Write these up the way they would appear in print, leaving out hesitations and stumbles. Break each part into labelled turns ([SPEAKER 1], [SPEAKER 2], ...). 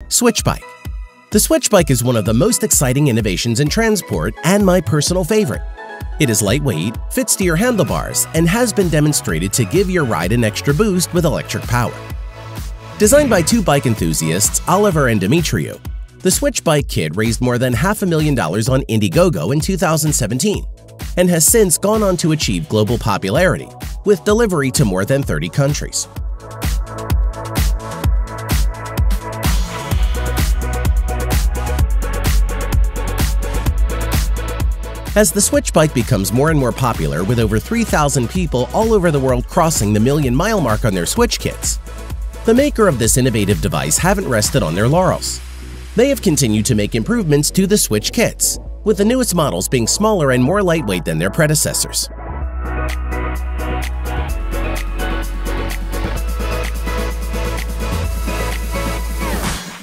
[SPEAKER 1] Swytch Bike. The Swytch Bike is one of the most exciting innovations in transport and my personal favorite. It is lightweight, fits to your handlebars, and has been demonstrated to give your ride an extra boost with electric power. Designed by two bike enthusiasts, Oliver and Demetriou, the Swytch Bike kit raised more than $500,000 on Indiegogo in 2017 and has since gone on to achieve global popularity, with delivery to more than 30 countries. As the Swytch Bike becomes more and more popular, with over 3,000 people all over the world crossing the million-mile mark on their Swytch kits, the maker of this innovative device haven't rested on their laurels. They have continued to make improvements to the Swytch kits, with the newest models being smaller and more lightweight than their predecessors.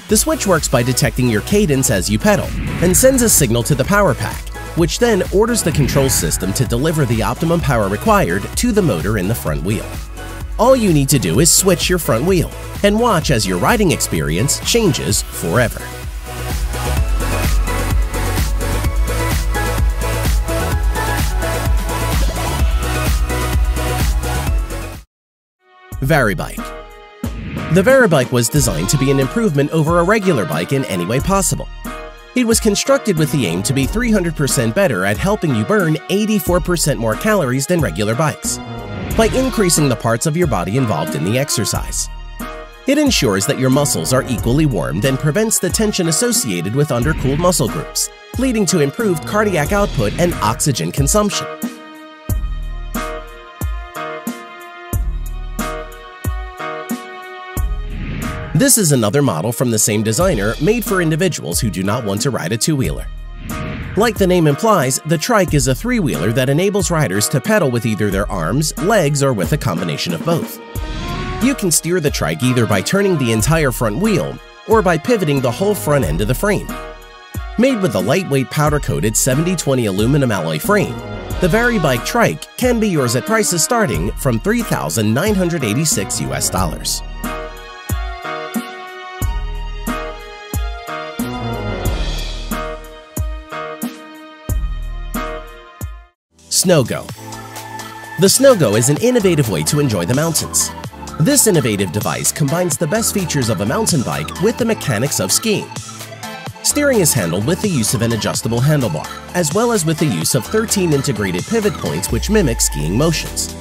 [SPEAKER 1] The Swytch works by detecting your cadence as you pedal and sends a signal to the power pack, which then orders the control system to deliver the optimum power required to the motor in the front wheel. All you need to do is switch your front wheel and watch as your riding experience changes forever. Varibike. The Varibike was designed to be an improvement over a regular bike in any way possible. It was constructed with the aim to be 300% better at helping you burn 84% more calories than regular bikes, by increasing the parts of your body involved in the exercise. It ensures that your muscles are equally warmed and prevents the tension associated with undercooled muscle groups, leading to improved cardiac output and oxygen consumption. This is another model from the same designer, made for individuals who do not want to ride a two-wheeler. Like the name implies, the trike is a three-wheeler that enables riders to pedal with either their arms, legs, or with a combination of both. You can steer the trike either by turning the entire front wheel or by pivoting the whole front end of the frame. Made with a lightweight powder-coated 70/20 aluminum alloy frame, the Varibike trike can be yours at prices starting from $3,986 US. SNO-GO. The SNO-GO is an innovative way to enjoy the mountains. This innovative device combines the best features of a mountain bike with the mechanics of skiing. Steering is handled with the use of an adjustable handlebar, as well as with the use of 13 integrated pivot points which mimic skiing motions.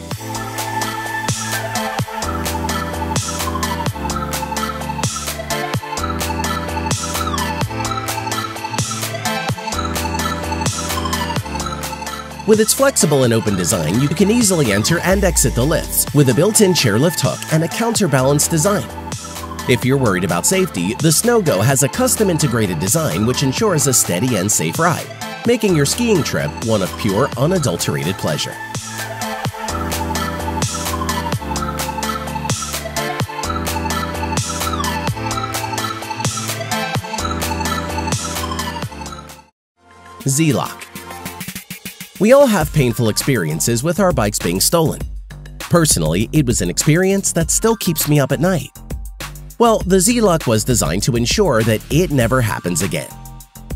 [SPEAKER 1] With its flexible and open design, you can easily enter and exit the lifts with a built-in chairlift hook and a counterbalance design. If you're worried about safety, the SNO-GO has a custom integrated design which ensures a steady and safe ride, making your skiing trip one of pure, unadulterated pleasure. ZiiLock. We all have painful experiences with our bikes being stolen. Personally, it was an experience that still keeps me up at night. Well, the ZiiLock was designed to ensure that it never happens again.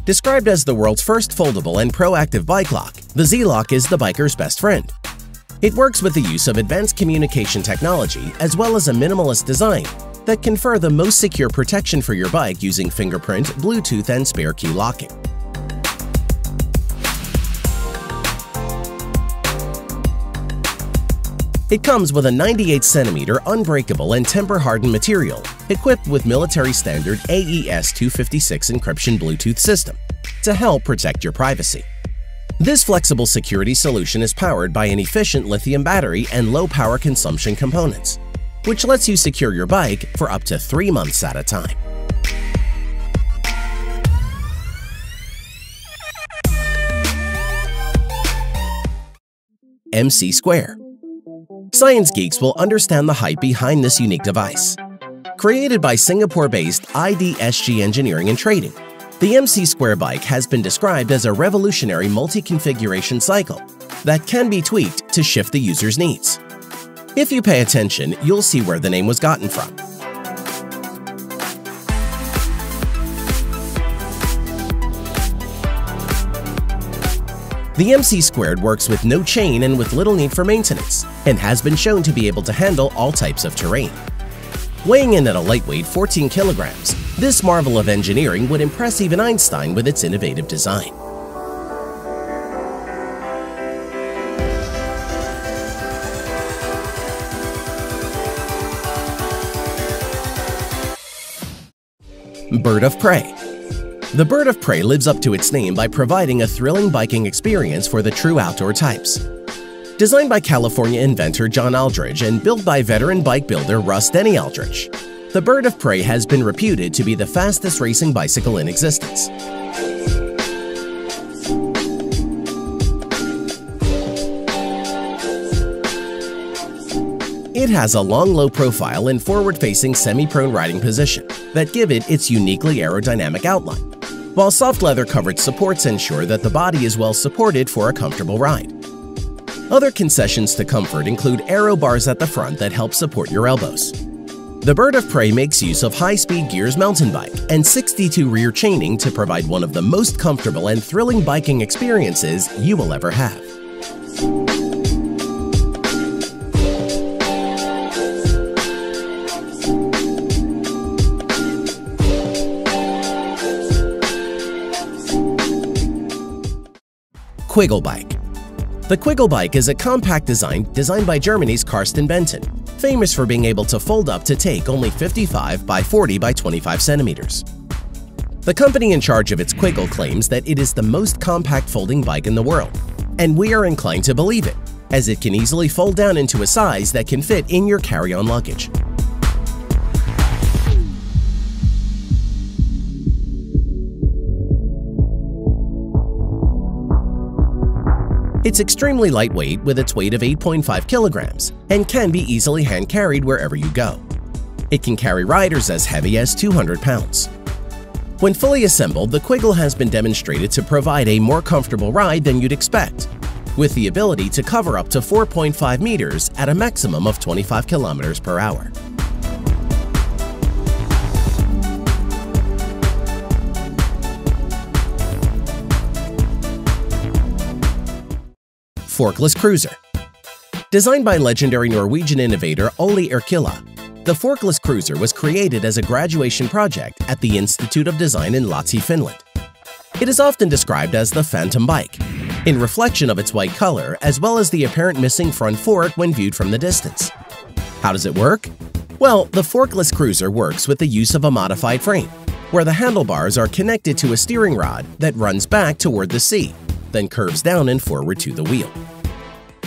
[SPEAKER 1] Described as the world's first foldable and proactive bike lock, the ZiiLock is the biker's best friend. It works with the use of advanced communication technology as well as a minimalist design that confer the most secure protection for your bike using fingerprint, Bluetooth, and spare key locking. It comes with a 98cm unbreakable and temper-hardened material equipped with military-standard AES-256 encryption Bluetooth system to help protect your privacy. This flexible security solution is powered by an efficient lithium battery and low-power consumption components, which lets you secure your bike for up to 3 months at a time. MC². Science geeks will understand the hype behind this unique device. Created by Singapore-based IDSG Engineering and Trading, the MC² bike has been described as a revolutionary multi-configuration cycle that can be tweaked to shift the user's needs. If you pay attention, you'll see where the name was gotten from. The MC² works with no chain and with little need for maintenance, and has been shown to be able to handle all types of terrain. Weighing in at a lightweight 14 kilograms, this marvel of engineering would impress even Einstein with its innovative design. Bird of Prey. The Bird of Prey lives up to its name by providing a thrilling biking experience for the true outdoor types. Designed by California inventor John Aldridge and built by veteran bike builder Russ Denny Aldridge, the Bird of Prey has been reputed to be the fastest racing bicycle in existence. It has a long low profile and forward-facing semi-prone riding position that give it its uniquely aerodynamic outline, while soft leather-covered supports ensure that the body is well supported for a comfortable ride. Other concessions to comfort include aero bars at the front that help support your elbows. The Bird of Prey makes use of high-speed gears mountain bike and 62 rear chaining to provide one of the most comfortable and thrilling biking experiences you will ever have. KWIGGLE Bike. The KWIGGLE Bike is a compact design designed by Germany's Karsten Benton, famous for being able to fold up to take only 55 by 40 by 25 centimeters. The company in charge of its KWIGGLE claims that it is the most compact folding bike in the world, and we are inclined to believe it, as it can easily fold down into a size that can fit in your carry-on luggage. It's extremely lightweight with its weight of 8.5 kilograms and can be easily hand-carried wherever you go. It can carry riders as heavy as 200 pounds. When fully assembled, the KWIGGLE has been demonstrated to provide a more comfortable ride than you'd expect, with the ability to cover up to 4.5 meters at a maximum of 25 kilometers per hour. Forkless Cruiser. Designed by legendary Norwegian innovator Ole Erkila, the Forkless Cruiser was created as a graduation project at the Institute of Design in Lahti, Finland. It is often described as the Phantom Bike, in reflection of its white color as well as the apparent missing front fork when viewed from the distance. How does it work? Well, the Forkless Cruiser works with the use of a modified frame, where the handlebars are connected to a steering rod that runs back toward the seat, then curves down and forward to the wheel.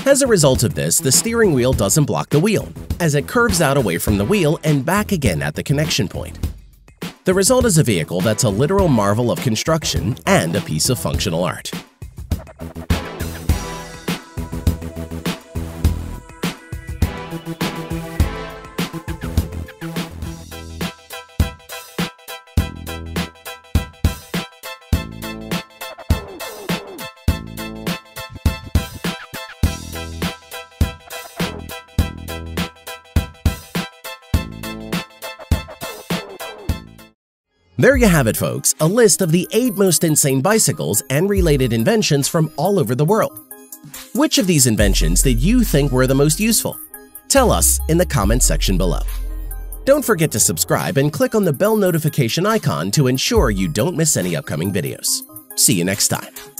[SPEAKER 1] As a result of this, the steering wheel doesn't block the wheel, as it curves out away from the wheel and back again at the connection point. The result is a vehicle that's a literal marvel of construction and a piece of functional art. There you have it, folks, a list of the 8 most insane bicycles and related inventions from all over the world. Which of these inventions did you think were the most useful? Tell us in the comment section below. Don't forget to subscribe and click on the bell notification icon to ensure you don't miss any upcoming videos. See you next time.